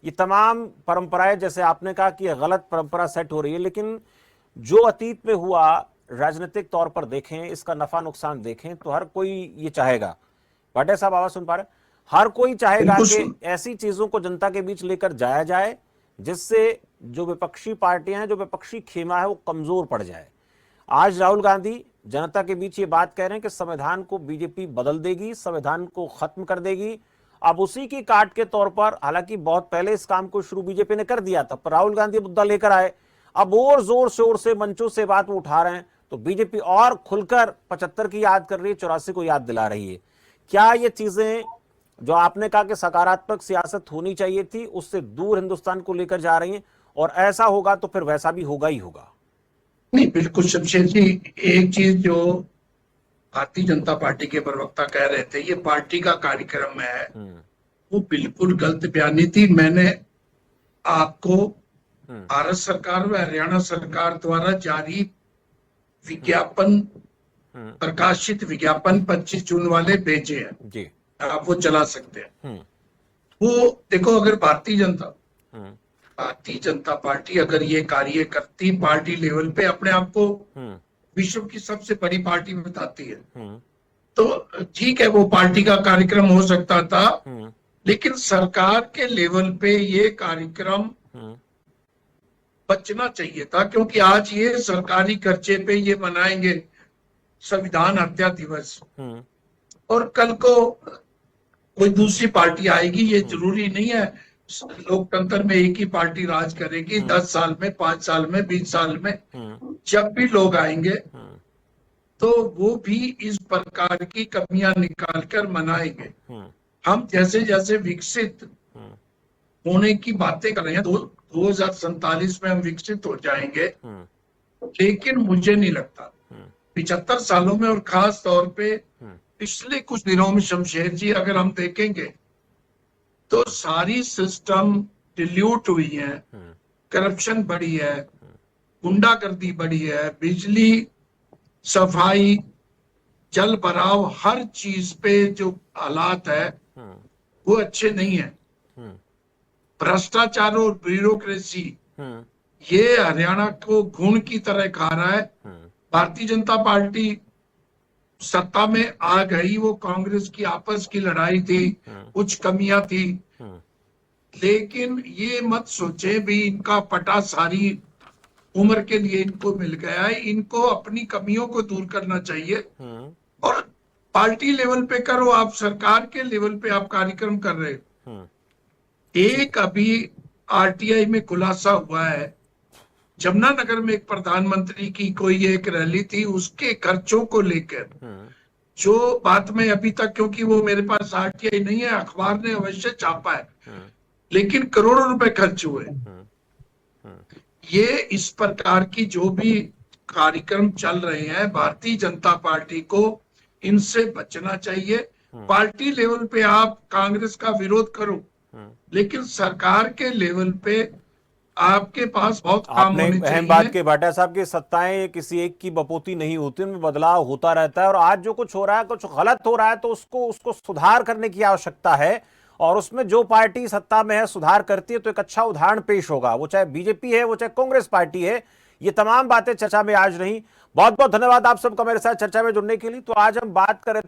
ये तमाम परंपराएं, जैसे आपने कहा कि ये गलत परंपरा सेट हो रही है, लेकिन जो अतीत में हुआ राजनीतिक तौर पर देखें, इसका नफा नुकसान देखें, तो हर कोई ये चाहेगा। भाटिया साहब आवाज सुन पा रहे? हर कोई चाहेगा बिल्कुल कि ऐसी चीजों को जनता के बीच लेकर जाया जाए जिससे जो विपक्षी पार्टियां हैं, जो विपक्षी खेमा है, वो कमजोर पड़ जाए। आज राहुल गांधी जनता के बीच ये बात कह रहे हैं कि संविधान को बीजेपी बदल देगी, संविधान को खत्म कर देगी। अब उसी की काट के तौर पर, हालांकि बहुत पहले इस काम को शुरू बीजेपी ने कर दिया था, पर राहुल गांधी मुद्दा लेकर आए, अब और जोर शोर से मंचों से बात उठा रहे हैं, तो बीजेपी और खुलकर 75 की याद कर रही है, 84 को याद दिला रही है। क्या ये चीजें जो आपने कहा कि सकारात्मक सियासत होनी चाहिए थी, उससे दूर हिंदुस्तान को लेकर जा रही हैं? और ऐसा होगा तो फिर वैसा भी होगा ही होगा। नहीं, बिल्कुल शमशेर जी, एक चीज जो भारतीय जनता पार्टी के प्रवक्ता कह रहे थे, ये पार्टी का कार्यक्रम है, वो बिल्कुल गलत बयानी थी। मैंने आपको भारत सरकार व हरियाणा सरकार द्वारा जारी विज्ञापन, प्रकाशित विज्ञापन 25 जून वाले भेजे हैं जी। आप वो चला सकते हैं। वो देखो, अगर भारतीय जनता पार्टी अगर ये कार्य करती, पार्टी लेवल पे अपने आप को विश्व की सबसे बड़ी पार्टी बताती है, तो ठीक है, वो पार्टी का कार्यक्रम हो सकता था, लेकिन सरकार के लेवल पे ये कार्यक्रम बचना चाहिए था, क्योंकि आज ये सरकारी खर्चे पे ये मनाएंगे संविधान हत्या दिवस, और कल को कोई दूसरी पार्टी आएगी, ये जरूरी नहीं है लोकतंत्र में एक ही पार्टी राज करेगी। 10 साल में, 5 साल में, 20 साल में, जब भी लोग आएंगे तो वो भी इस प्रकार की कमियां निकाल कर मनाएंगे। हम जैसे जैसे विकसित होने की बातें कर रहे हैं, 2047 में हम विकसित हो जाएंगे, लेकिन मुझे नहीं लगता 75 सालों में, और खास तौर पे पिछले कुछ दिनों में शमशेर जी अगर हम देखेंगे तो सारी सिस्टम डिल्यूट हुई है, करप्शन बढ़ी है, गुंडागर्दी बढ़ी है, बिजली, सफाई, जल भराव, हर चीज पे जो हालात है वो अच्छे नहीं है। भ्रष्टाचार और ब्यूरोक्रेसी ये हरियाणा को घून की तरह खा रहा है। भारतीय जनता पार्टी सत्ता में आ गई, वो कांग्रेस की आपस की लड़ाई थी, कुछ कमियां थी, लेकिन ये मत सोचे भी इनका पटा सारी उम्र के लिए इनको मिल गया है। इनको अपनी कमियों को दूर करना चाहिए, और पार्टी लेवल पे करो, आप सरकार के लेवल पे आप कार्यक्रम कर रहे हो। एक अभी आरटीआई में खुलासा हुआ है, जमुनानगर में एक प्रधानमंत्री की कोई एक रैली थी, उसके खर्चों को लेकर जो बात में अभी तक, क्योंकि वो मेरे पास आरटीआई नहीं है, अखबार ने अवश्य छापा है, लेकिन करोड़ों रुपए खर्च हुए। ये इस प्रकार की जो भी कार्यक्रम चल रहे हैं, भारतीय जनता पार्टी को इनसे बचना चाहिए। पार्टी लेवल पे आप कांग्रेस का विरोध करो, लेकिन सरकार के लेवल पे आपके पास बहुत काम होने चाहिए। अहम बात के भाटिया साहब की, सत्ताएं किसी एक की बपोती नहीं होती, उनमें बदलाव होता रहता है, और आज जो कुछ हो रहा है, कुछ गलत हो रहा है, तो उसको सुधार करने की आवश्यकता है, और उसमें जो पार्टी सत्ता में है सुधार करती है तो एक अच्छा उदाहरण पेश होगा, वो चाहे बीजेपी है, वो चाहे कांग्रेस पार्टी है। ये तमाम बातें चर्चा में आज रही। बहुत बहुत धन्यवाद आप सबका मेरे साथ चर्चा में जुड़ने के लिए। तो आज हम बात कर रहे थे